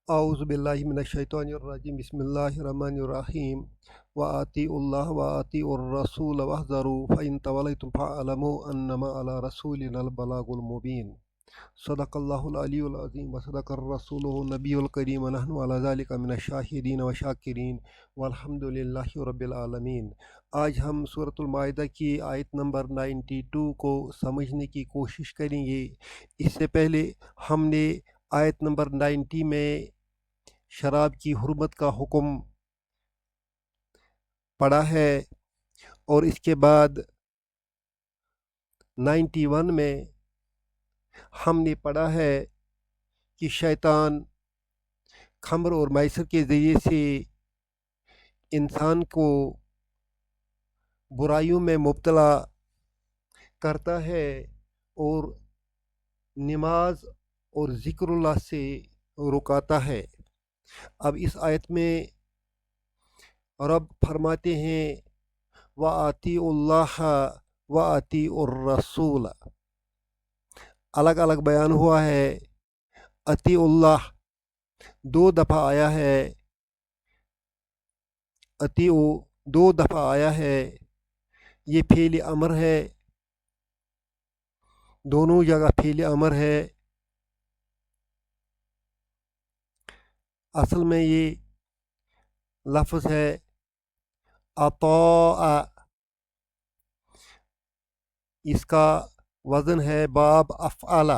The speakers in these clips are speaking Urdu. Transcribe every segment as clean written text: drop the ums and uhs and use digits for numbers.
اعوذ باللہ من الشیطان الرجیم بسم اللہ الرحمن الرحیم وآتیوا اللہ وآتیوا الرسول واحذروا فإن تولیتم فاعلموا انما علی رسولنا البلاغ المبین صدق اللہ العلی العظیم وصدق الرسول النبی الکریم ونحن علی ذلک من الشاہدین والشاکرین والحمد للہ رب العالمین۔ آج ہم سورۃ المائدہ کی آیت نمبر 92 کو سمجھنے کی کوشش کریں گے۔ اس سے پہلے ہم نے آیت نمبر 90 میں شراب کی حرمت کا حکم پڑھا ہے، اور اس کے بعد 91 میں ہم نے پڑھا ہے کہ شیطان خمر اور میسر کے ذریعے سے انسان کو برائیوں میں مبتلا کرتا ہے اور نماز اور ذکر اللہ سے رکاتا ہے۔ اب اس آیت میں رب فرماتے ہیں وَآتِیُوا اللَّهَ وَآتِیُوا الرَّسُولَ، الگ الگ بیان ہوا ہے۔ اطیع اللہ 2 دفعہ آیا ہے، اطیع 2 دفعہ آیا ہے، یہ فعل امر ہے، دونوں جگہ فعل امر ہے۔ اصل میں یہ لفظ ہے اطاع، اس کا وزن ہے باب افعل،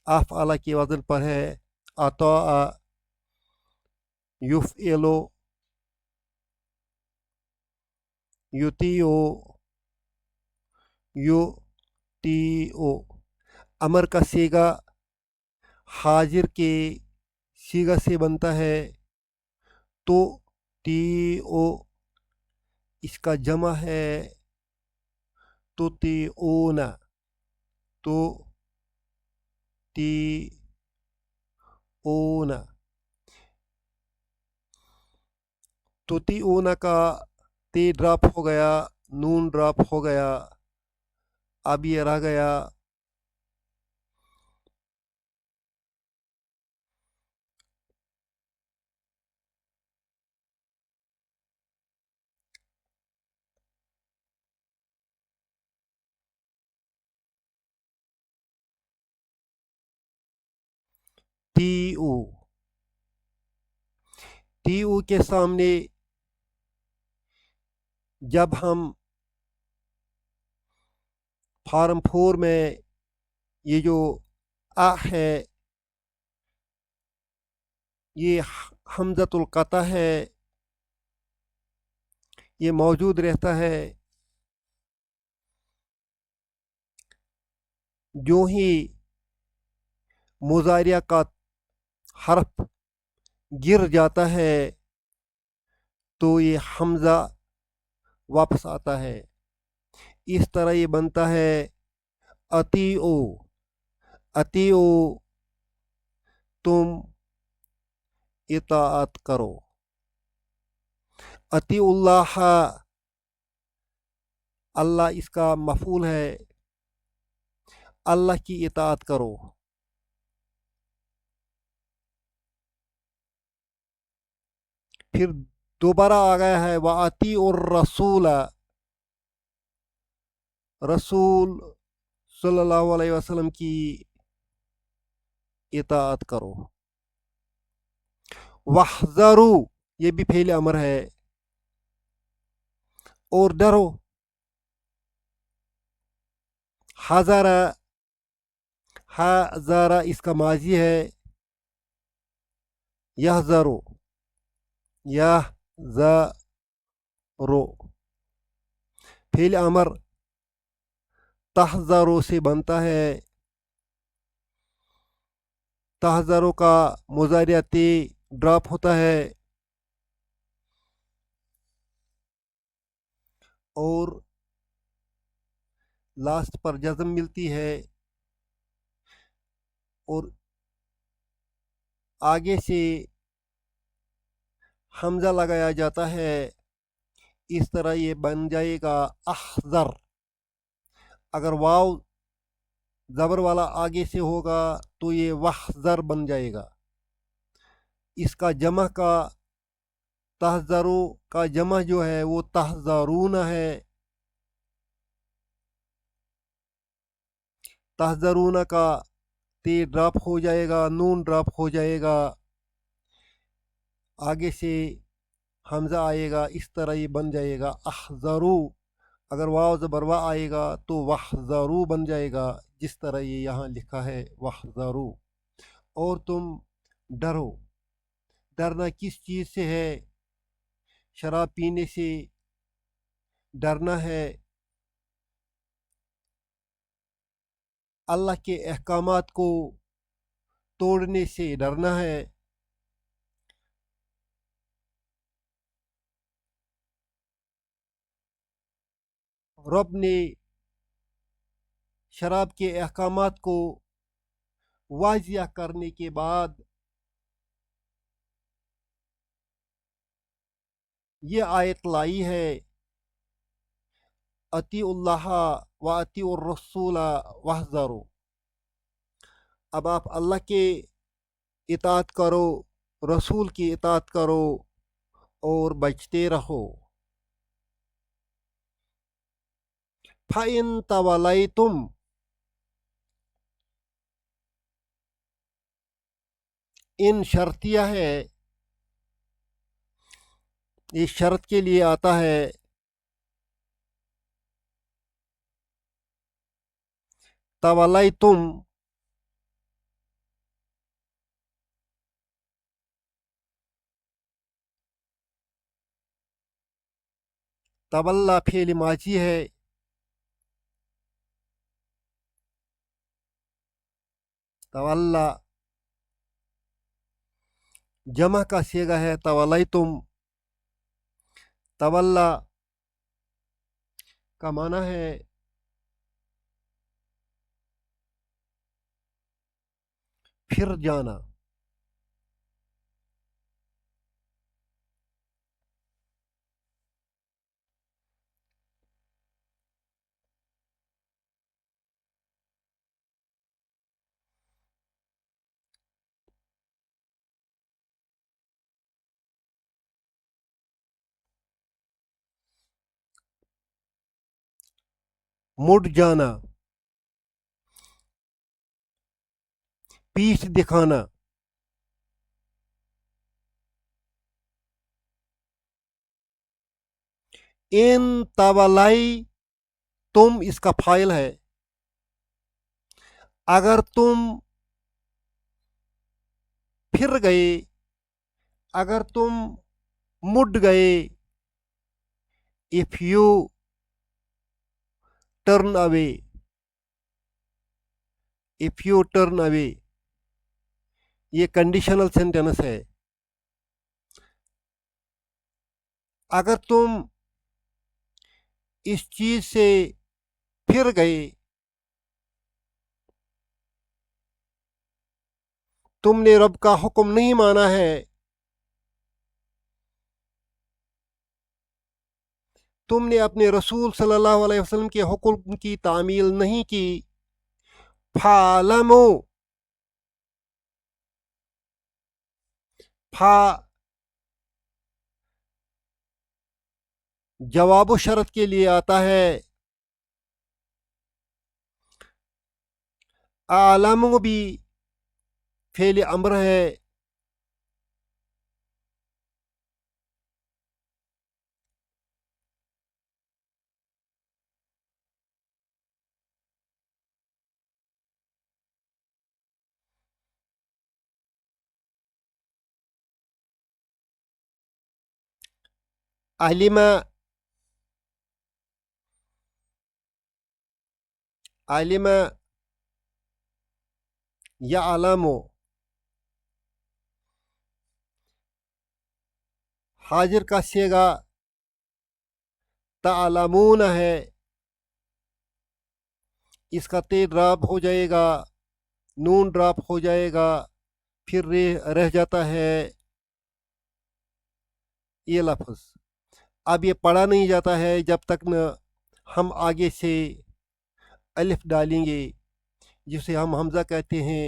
افعل کے وزن پر ہے اطاع، یفعل، یطیع، یطیع۔ امر کا صیغہ حاضر کے صیغہ سے بنتا ہے، تو تیع، اس کا جمع ہے تطیعون، تو تیعون، تطیعون کا تے ڈراپ ہو گیا، نون ڈراپ ہو گیا، اب یہ رہ گیا تیعو۔ تیعو کے سامنے جب ہم فارم 4 میں یہ جو ہے یہ حمزۃ القطع ہے، یہ موجود رہتا ہے۔ جو ہی مضارع کا حرف گر جاتا ہے تو یہ حمزہ واپس آتا ہے، اس طرح یہ بنتا ہے اطیعو، اطیعو، تم اطاعت کرو۔ اطیعوا اللہ، اللہ اس کا مفعول ہے، اللہ کی اطاعت کرو۔ پھر دوبارہ آ گیا ہے وَأَطِيعُوا الرَّسُولَ، رسول صلی اللہ علیہ وسلم کی اطاعت کرو۔ وَاحْذَرُوا، یہ بھی فعل امر ہے، اور ڈرو۔ حذر، حذر اس کا ماضی ہے، یحذر، یحذر، فعل امر تحذر سے بنتا ہے، تحذر کا مضارع تے ڈراپ ہوتا ہے اور لاسٹ پر جزم ملتی ہے، اور آگے سے حمزہ لگایا جاتا ہے، اس طرح یہ بن جائے گا احذر۔ اگر واو زبر والا آگے سے ہوگا تو یہ وحذر بن جائے گا۔ اس کا جمع کا تحذرو کا جمع جو ہے وہ تحذرون ہے. تحذرون کا تے ڈراپ ہو جائے گا, نون ڈراپ ہو جائے گا, آگے سے حمزہ آئے گا, اس طرح یہ بن جائے گا احذرو. اگر واو زبر وا آئے گا تو وحذرو بن جائے گا, جس طرح یہ یہاں لکھا ہے وحذرو. اور تم ڈرو. ڈرنا کس چیز سے ہے؟ شراب پینے سے ڈرنا ہے, اللہ کے احکامات کو توڑنے سے ڈرنا ہے. رب نے شراب کے احکامات کو واضح کرنے کے بعد یہ آیت لائی ہے, اطیعوا اللہ و اطیعوا الرسول واحذروا. اب آپ اللہ کے اطاعت کرو, رسول کی اطاعت کرو اور بچتے رہو. فَإِن تَوَلَّيْتُمْ, ان شرطیہ ہے, اس شرط کے لیے آتا ہے. تولیتم تولا فعل ماضی ہے, تولا جمع کا صیغہ ہے تولیتم. تولا کا معنی ہے پھر جانا. مڑ جانا, پیٹھ دکھانا. ان تولائی تم اس کا فاعل ہے. اگر تم پھر گئے, اگر تم مڑ گئے, if you turn away, if you turn away, یہ کنڈیشنل سینٹینس ہے. اگر تم اس چیز سے پھر گئے, تم نے رب کا حکم نہیں مانا ہے, تم نے اپنے رسول صلی اللہ علیہ وسلم کے حکم کی تعمیل نہیں کی. فَاعْلَمُوا, فا جواب و شرط کے لیے آتا ہے. اعلم بھی فعل امر ہے. علم, علم یعلم, حاضر کا صیغہ تعلمون ہے. اس کا تے ڈراپ ہو جائے گا, نون ڈراپ ہو جائے گا, پھر رہ جاتا ہے یہ لفظ. اب یہ پڑھا نہیں جاتا ہے جب تک نہ ہم آگے سے الف ڈالیں گے, جسے ہم حمزہ کہتے ہیں.